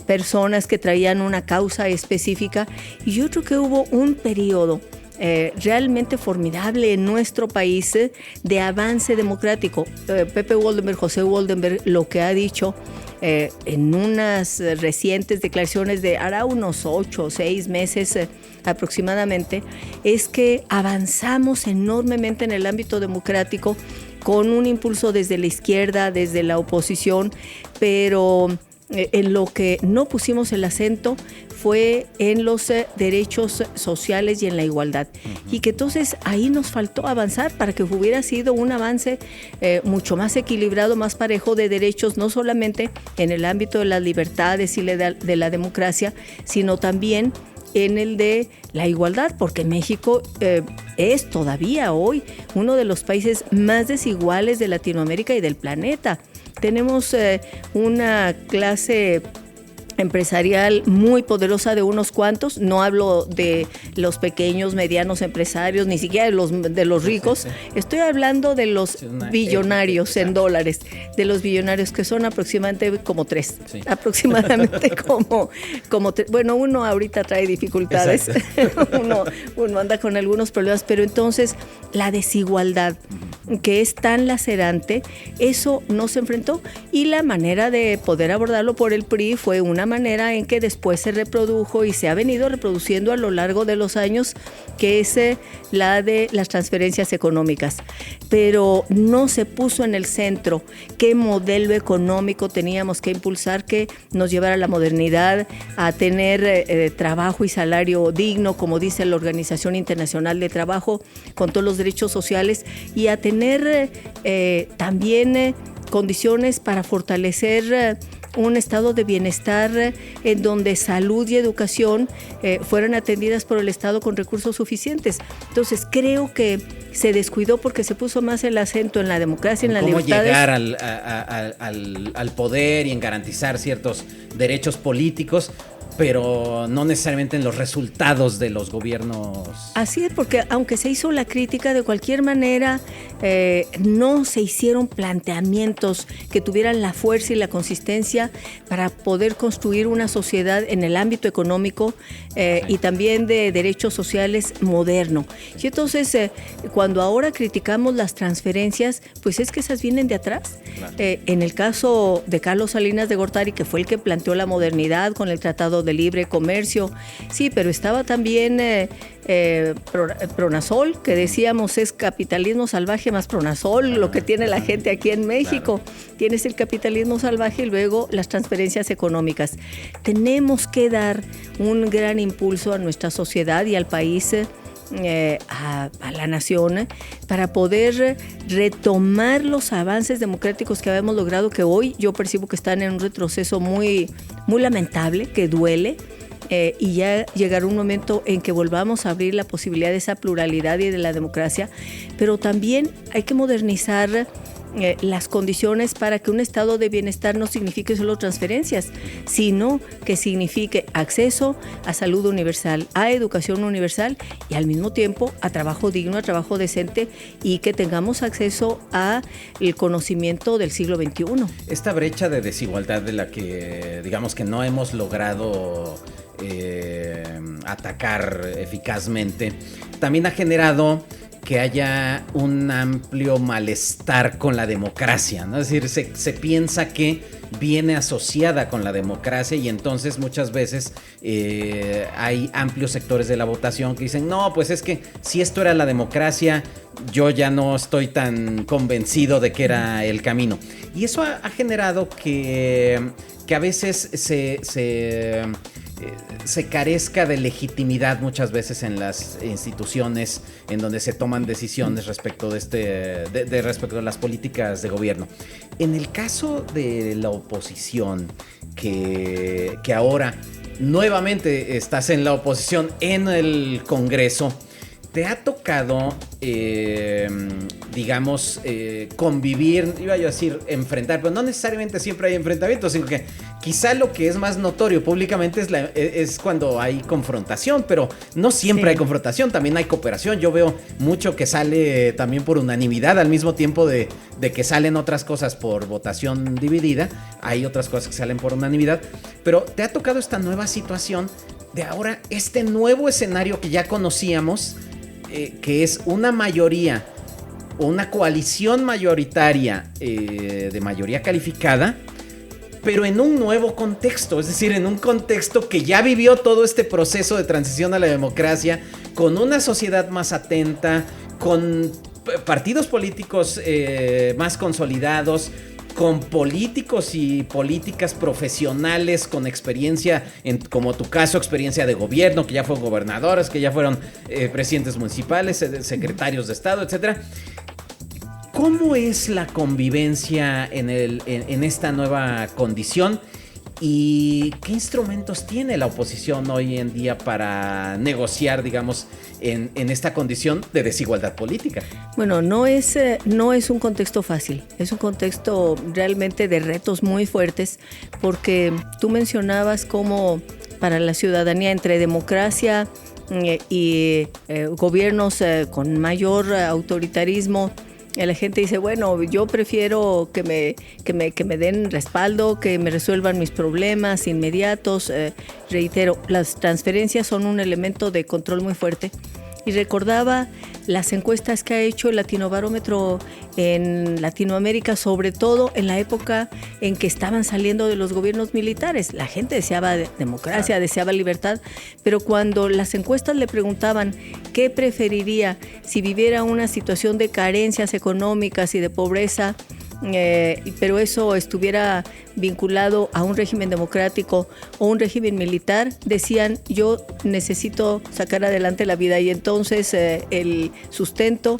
personas que traían una causa específica. Y yo creo que hubo un periodo realmente formidable en nuestro país de avance democrático. Pepe Woldenberg, José Woldenberg, lo que ha dicho en unas recientes declaraciones de hará unos 8 o 6 meses aproximadamente, es que avanzamos enormemente en el ámbito democrático con un impulso desde la izquierda, desde la oposición, pero En lo que no pusimos el acento fue en los derechos sociales y en la igualdad. Y que entonces ahí nos faltó avanzar para que hubiera sido un avance mucho más equilibrado, más parejo de derechos, no solamente en el ámbito de las libertades y de la democracia, sino también en el de la igualdad, porque México es todavía hoy uno de los países más desiguales de Latinoamérica y del planeta. Tenemos una clase empresarial muy poderosa de unos cuantos, no hablo de los pequeños, medianos empresarios, ni siquiera de los ricos, sí. Estoy hablando de los billonarios en dólares, de los billonarios que son aproximadamente como tres, sí. Aproximadamente como tres. Bueno, uno ahorita trae dificultades, uno anda con algunos problemas, pero entonces la desigualdad que es tan lacerante, eso no se enfrentó, y la manera de poder abordarlo por el PRI fue una manera en que después se reprodujo y se ha venido reproduciendo a lo largo de los años, que es la de las transferencias económicas. Pero no se puso en el centro qué modelo económico teníamos que impulsar que nos llevara a la modernidad, a tener trabajo y salario digno, como dice la Organización Internacional de Trabajo, con todos los derechos sociales, y a tener también condiciones para fortalecer un estado de bienestar en donde salud y educación fueran atendidas por el Estado con recursos suficientes. Entonces creo que se descuidó porque se puso más el acento en la democracia, en las libertades. Cómo llegar al poder y en garantizar ciertos derechos políticos, pero no necesariamente en los resultados de los gobiernos. Así es, porque aunque se hizo la crítica, de cualquier manera no se hicieron planteamientos que tuvieran la fuerza y la consistencia para poder construir una sociedad en el ámbito económico y también de derechos sociales moderno. Y entonces, cuando ahora criticamos las transferencias, pues es que esas vienen de atrás. Claro. En el caso de Carlos Salinas de Gortari, que fue el que planteó la modernidad con el Tratado de Libre Comercio, sí, pero estaba también Pronasol, que decíamos es capitalismo salvaje más Pronasol, lo que tiene la gente aquí en México. Claro. Tienes el capitalismo salvaje y luego las transferencias económicas. Tenemos que dar un gran impulso a nuestra sociedad y al país, a la nación, para poder retomar los avances democráticos que habíamos logrado, que hoy yo percibo que están en un retroceso muy, muy lamentable, que duele, y ya llegará un momento en que volvamos a abrir la posibilidad de esa pluralidad y de la democracia, pero también hay que modernizar las condiciones para que un estado de bienestar no signifique solo transferencias, sino que signifique acceso a salud universal, a educación universal y al mismo tiempo a trabajo digno, a trabajo decente, y que tengamos acceso al conocimiento del siglo XXI. Esta brecha de desigualdad de la que digamos que no hemos logrado atacar eficazmente, también ha generado que haya un amplio malestar con la democracia, ¿no? Es decir, se piensa que viene asociada con la democracia y entonces muchas veces hay amplios sectores de la votación que dicen, no, pues es que si esto era la democracia, yo ya no estoy tan convencido de que era el camino. Y eso ha generado que a veces se carezca de legitimidad muchas veces en las instituciones en donde se toman decisiones respecto de respecto a las políticas de gobierno. En el caso de la oposición, que ahora nuevamente estás en la oposición en el Congreso, ¿te ha tocado, convivir, iba yo a decir enfrentar, pero no necesariamente siempre hay enfrentamientos, sino que quizá lo que es más notorio públicamente es cuando hay confrontación, pero no siempre hay confrontación, también hay cooperación. Yo veo mucho que sale también por unanimidad, al mismo tiempo de que salen otras cosas por votación dividida, hay otras cosas que salen por unanimidad, pero ¿te ha tocado esta nueva situación de ahora, este nuevo escenario que ya conocíamos, que es una mayoría, una coalición mayoritaria de mayoría calificada, pero en un nuevo contexto, es decir, en un contexto que ya vivió todo este proceso de transición a la democracia, con una sociedad más atenta, con partidos políticos más consolidados, con políticos y políticas profesionales con experiencia, como tu caso, experiencia de gobierno, que ya fueron gobernadores, que ya fueron presidentes municipales, secretarios de Estado, etcétera. ¿Cómo es la convivencia en esta nueva condición? ¿Y qué instrumentos tiene la oposición hoy en día para negociar, digamos, en esta condición de desigualdad política? Bueno, no es un contexto fácil, es un contexto realmente de retos muy fuertes, porque tú mencionabas cómo para la ciudadanía entre democracia y gobiernos con mayor autoritarismo, la gente dice, bueno, yo prefiero que me den respaldo, que me resuelvan mis problemas inmediatos. Reitero, las transferencias son un elemento de control muy fuerte. Y recordaba las encuestas que ha hecho el Latinobarómetro en Latinoamérica, sobre todo en la época en que estaban saliendo de los gobiernos militares. La gente deseaba democracia, deseaba libertad, pero cuando las encuestas le preguntaban qué preferiría si viviera una situación de carencias económicas y de pobreza, pero eso estuviera vinculado a un régimen democrático o un régimen militar, decían, yo necesito sacar adelante la vida y entonces el sustento,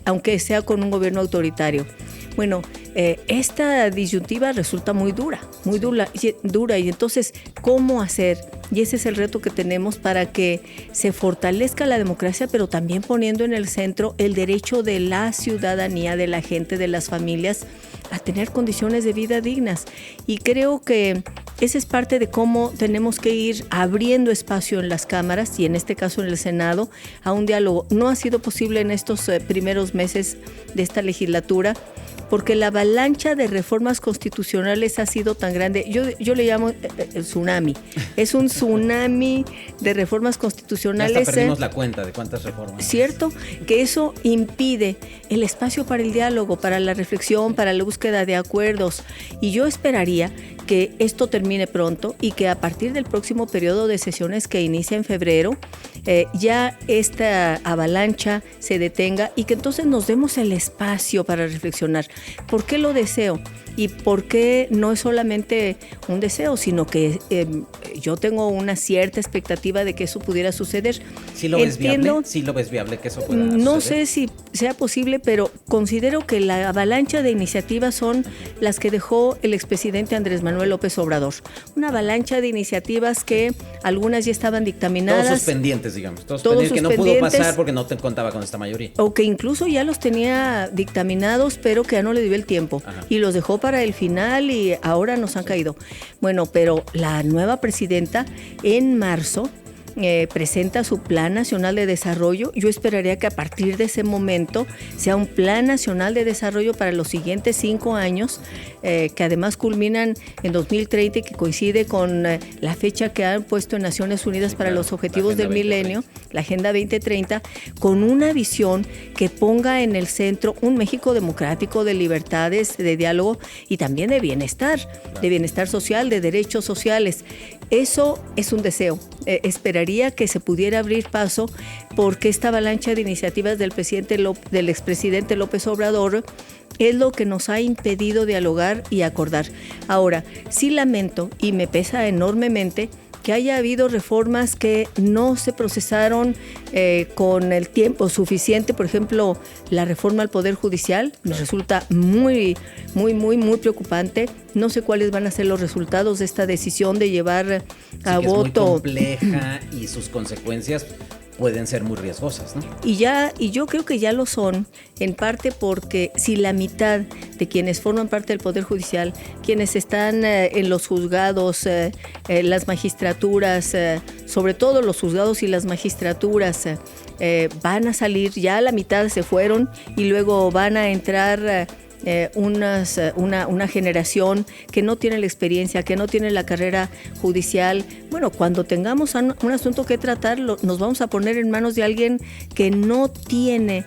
aunque sea con un gobierno autoritario. Bueno, esta disyuntiva resulta muy dura y entonces, ¿cómo hacer? Y ese es el reto que tenemos para que se fortalezca la democracia, pero también poniendo en el centro el derecho de la ciudadanía, de la gente, de las familias, a tener condiciones de vida dignas. Y creo que esa es parte de cómo tenemos que ir abriendo espacio en las cámaras y en este caso en el Senado a un diálogo. No ha sido posible en estos primeros meses de esta legislatura, porque la avalancha de reformas constitucionales ha sido tan grande. Yo le llamo el tsunami. Es un tsunami de reformas constitucionales. Ya hasta perdimos la cuenta de cuántas reformas. Cierto, que eso impide el espacio para el diálogo, para la reflexión, para la búsqueda de acuerdos. Y yo esperaría que esto termine pronto y que a partir del próximo periodo de sesiones que inicia en febrero, ya esta avalancha se detenga y que entonces nos demos el espacio para reflexionar. ¿Por qué lo deseo? Y por qué no es solamente un deseo, sino que yo tengo una cierta expectativa de que eso pudiera suceder. ¿Sí lo ves viable? ¿Sí lo ves viable que eso pueda suceder? No sé si sea posible, pero considero que la avalancha de iniciativas son las que dejó el expresidente Andrés Manuel López Obrador. Una avalancha de iniciativas que algunas ya estaban dictaminadas. Todos sus pendientes, digamos. Todos pendientes que no pudo pasar porque no te contaba con esta mayoría. O que incluso ya los tenía dictaminados, pero que ya no le dio el tiempo. Ajá. Y los dejó para el final y ahora nos han caído. Bueno, pero la nueva presidenta en marzo presenta su Plan Nacional de Desarrollo. Yo esperaría que a partir de ese momento sea un Plan Nacional de Desarrollo para los siguientes 5 años, que además culminan en 2030 y que coincide con la fecha que han puesto en Naciones Unidas para los Objetivos del Milenio, la Agenda 2030, con una visión que ponga en el centro un México democrático, de libertades, de diálogo y también de bienestar social, de derechos sociales. Eso es un deseo. Esperaría que se pudiera abrir paso porque esta avalancha de iniciativas del expresidente López Obrador es lo que nos ha impedido dialogar y acordar. Ahora, sí lamento y me pesa enormemente que haya habido reformas que no se procesaron con el tiempo suficiente. Por ejemplo, la reforma al Poder Judicial nos resulta muy preocupante. No sé cuáles van a ser los resultados de esta decisión de llevar a voto. Es muy compleja y sus consecuencias pueden ser muy riesgosas, ¿no? Y yo creo que ya lo son, en parte porque si la mitad de quienes forman parte del Poder Judicial, quienes están en los juzgados, las magistraturas, sobre todo los juzgados y las magistraturas, van a salir, ya la mitad se fueron y luego van a entrar una generación que no tiene la experiencia, que no tiene la carrera judicial. Bueno, cuando tengamos un asunto que tratar, nos vamos a poner en manos de alguien que no tiene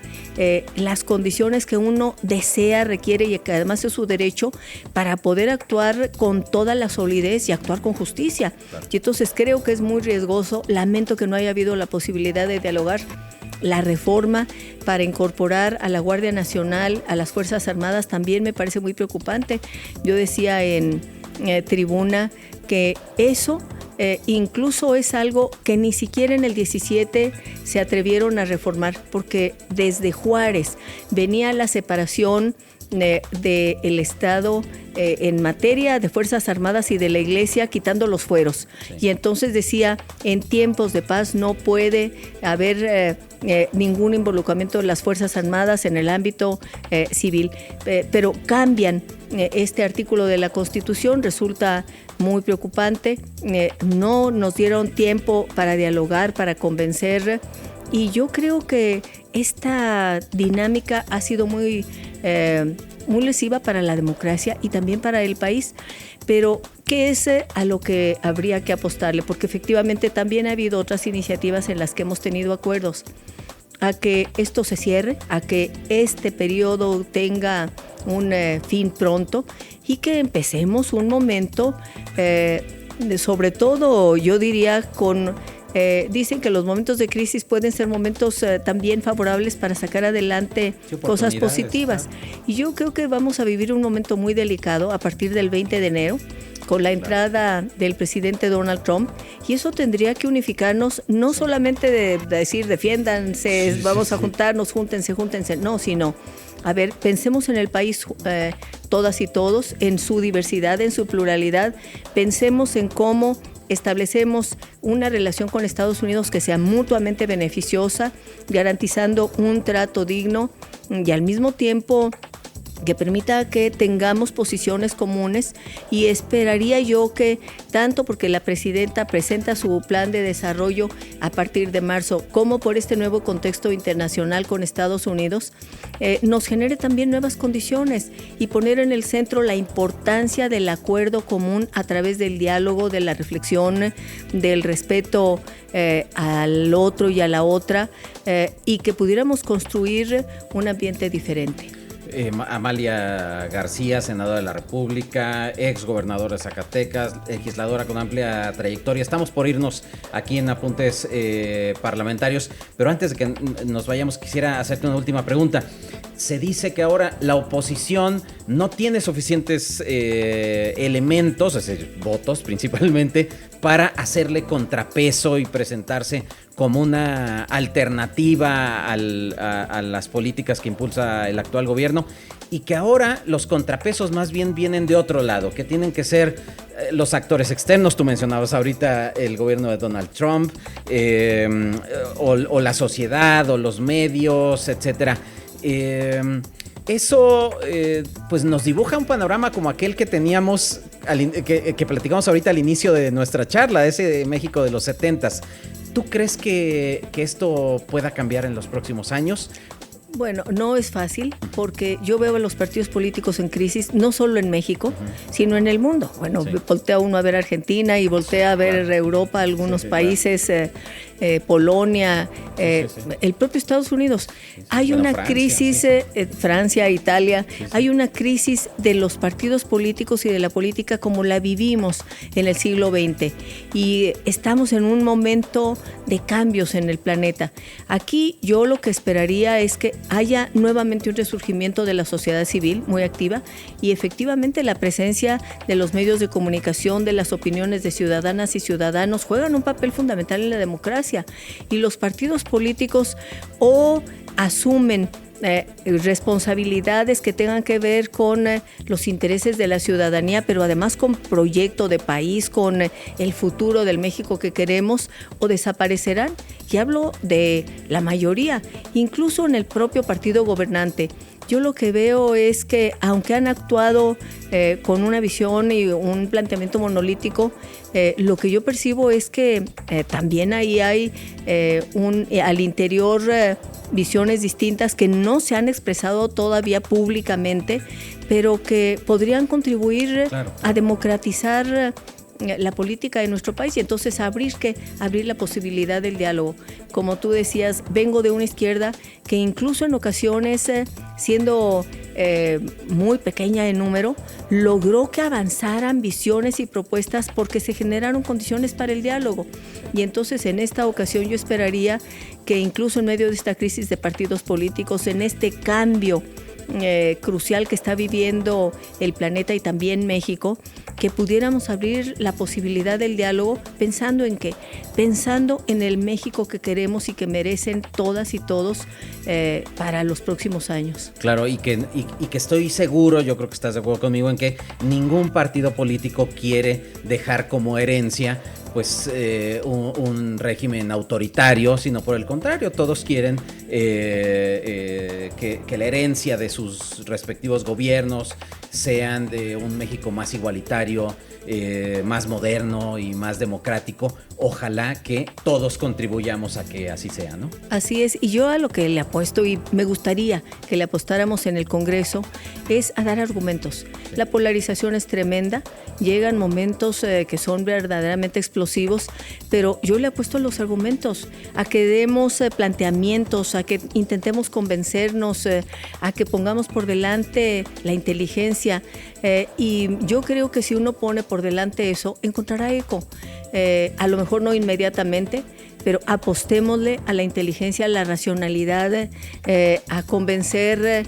las condiciones que uno desea, requiere y que además es su derecho para poder actuar con toda la solidez y actuar con justicia. Claro. Y entonces creo que es muy riesgoso. Lamento que no haya habido la posibilidad de dialogar. la reforma para incorporar a la Guardia Nacional, a las Fuerzas Armadas, también me parece muy preocupante. Yo decía en tribuna que eso incluso es algo que ni siquiera en el 17 se atrevieron a reformar, porque desde Juárez venía la separación del Estado en materia de Fuerzas Armadas y de la Iglesia, quitando los fueros. Sí. Y entonces decía, en tiempos de paz no puede haber ningún involucramiento de las Fuerzas Armadas en el ámbito civil. Pero cambian este artículo de la Constitución, resulta muy preocupante. No nos dieron tiempo para dialogar, para convencer, y yo creo que esta dinámica ha sido muy lesiva para la democracia y también para el país. Pero ¿qué es a lo que habría que apostarle? Porque efectivamente también ha habido otras iniciativas en las que hemos tenido acuerdos. A que esto se cierre, a que este periodo tenga un fin pronto y que empecemos un momento, sobre todo yo diría con... dicen que los momentos de crisis pueden ser momentos también favorables para sacar adelante cosas positivas. Y yo creo que vamos a vivir un momento muy delicado a partir del 20 de enero, con la entrada del presidente Donald Trump, y eso tendría que unificarnos, no solamente de decir defiéndanse, vamos a juntarnos, júntense, no, sino, a ver, pensemos en el país todas y todos, en su diversidad, en su pluralidad, pensemos en cómo establecemos una relación con Estados Unidos que sea mutuamente beneficiosa, garantizando un trato digno y al mismo tiempo que permita que tengamos posiciones comunes. Y esperaría yo que, tanto porque la presidenta presenta su plan de desarrollo a partir de marzo, como por este nuevo contexto internacional con Estados Unidos, nos genere también nuevas condiciones y poner en el centro la importancia del acuerdo común a través del diálogo, de la reflexión, del respeto al otro y a la otra, y que pudiéramos construir un ambiente diferente. Amalia García, senadora de la República, ex gobernadora de Zacatecas, legisladora con amplia trayectoria. Estamos por irnos aquí en Apuntes Parlamentarios, pero antes de que nos vayamos quisiera hacerte una última pregunta. Se dice que ahora la oposición no tiene suficientes elementos, es decir, votos principalmente, para hacerle contrapeso y presentarse como una alternativa a las políticas que impulsa el actual gobierno, y que ahora los contrapesos más bien vienen de otro lado, que tienen que ser los actores externos. Tú mencionabas ahorita el gobierno de Donald Trump, o la sociedad, o los medios, etcétera. Eso pues nos dibuja un panorama como aquel que teníamos, que platicamos ahorita al inicio de nuestra charla, ese México de los 70s. ¿Tú crees que esto pueda cambiar en los próximos años? Bueno, no es fácil, porque yo veo a los partidos políticos en crisis, no solo en México, sino en el mundo. Bueno, voltea uno a ver Argentina y voltea a ver Europa, algunos países, Polonia, el propio Estados Unidos. Hay una crisis, Francia, Italia, hay una crisis de los partidos políticos y de la política como la vivimos en el siglo XX. Y estamos en un momento de cambios en el planeta. Aquí yo lo que esperaría es que haya nuevamente un resurgimiento de la sociedad civil muy activa, y efectivamente la presencia de los medios de comunicación, de las opiniones de ciudadanas y ciudadanos, juegan un papel fundamental en la democracia. Y los partidos políticos o asumen responsabilidades que tengan que ver con los intereses de la ciudadanía, pero además con proyecto de país, con el futuro del México que queremos, o desaparecerán. Y hablo de la mayoría, incluso en el propio partido gobernante. Yo lo que veo es que, aunque han actuado con una visión y un planteamiento monolítico, lo que yo percibo es que también ahí hay al interior visiones distintas que no se han expresado todavía públicamente, pero que podrían contribuir a democratizar la política de nuestro país, y entonces abrir la posibilidad del diálogo. Como tú decías, vengo de una izquierda que incluso en ocasiones, siendo muy pequeña en número, logró que avanzaran visiones y propuestas porque se generaron condiciones para el diálogo. Y entonces en esta ocasión yo esperaría que incluso en medio de esta crisis de partidos políticos, en este cambio crucial que está viviendo el planeta y también México, que pudiéramos abrir la posibilidad del diálogo pensando en qué, pensando en el México que queremos y que merecen todas y todos para los próximos años. Claro, y que estoy seguro, yo creo que estás de acuerdo conmigo en que ningún partido político quiere dejar como herencia pues un régimen autoritario, sino por el contrario, todos quieren que la herencia de sus respectivos gobiernos sean de un México más igualitario, más moderno y más democrático. Ojalá que todos contribuyamos a que así sea, ¿no? Así es, y yo a lo que le apuesto, y me gustaría que le apostáramos en el Congreso, es a dar argumentos. La polarización es tremenda, llegan momentos que son verdaderamente explosivos, pero yo le apuesto a los argumentos, a que demos planteamientos, a que intentemos convencernos, a que pongamos por delante la inteligencia, y yo creo que si uno pone por delante eso, encontrará eco. A lo mejor no inmediatamente, pero apostémosle a la inteligencia, a la racionalidad, a convencer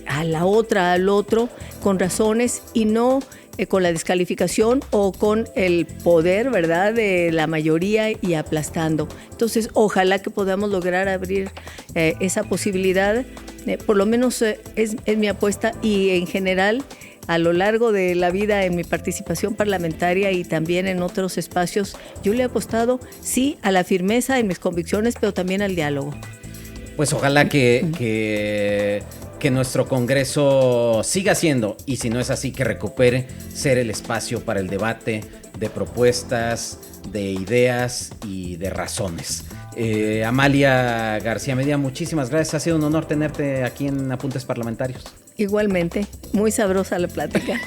a la otra, al otro, con razones y no con la descalificación o con el poder, ¿verdad?, de la mayoría y aplastando. Entonces, ojalá que podamos lograr abrir esa posibilidad, por lo menos es mi apuesta, y en general, a lo largo de la vida en mi participación parlamentaria y también en otros espacios, yo le he apostado, sí, a la firmeza en mis convicciones, pero también al diálogo. Pues ojalá que nuestro Congreso siga siendo, y si no es así, que recupere ser el espacio para el debate de propuestas, de ideas y de razones. Amalia García Medina, muchísimas gracias. Ha sido un honor tenerte aquí en Apuntes Parlamentarios. Igualmente, muy sabrosa la plática.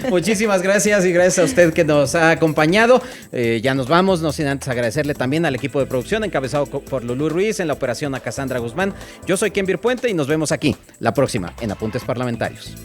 Muchísimas gracias, y gracias a usted que nos ha acompañado. Ya nos vamos, no sin antes agradecerle también al equipo de producción encabezado por Lulú Ruiz, en la operación a Cassandra Guzmán. Yo soy Kenvir Puente y nos vemos aquí la próxima en Apuntes Parlamentarios.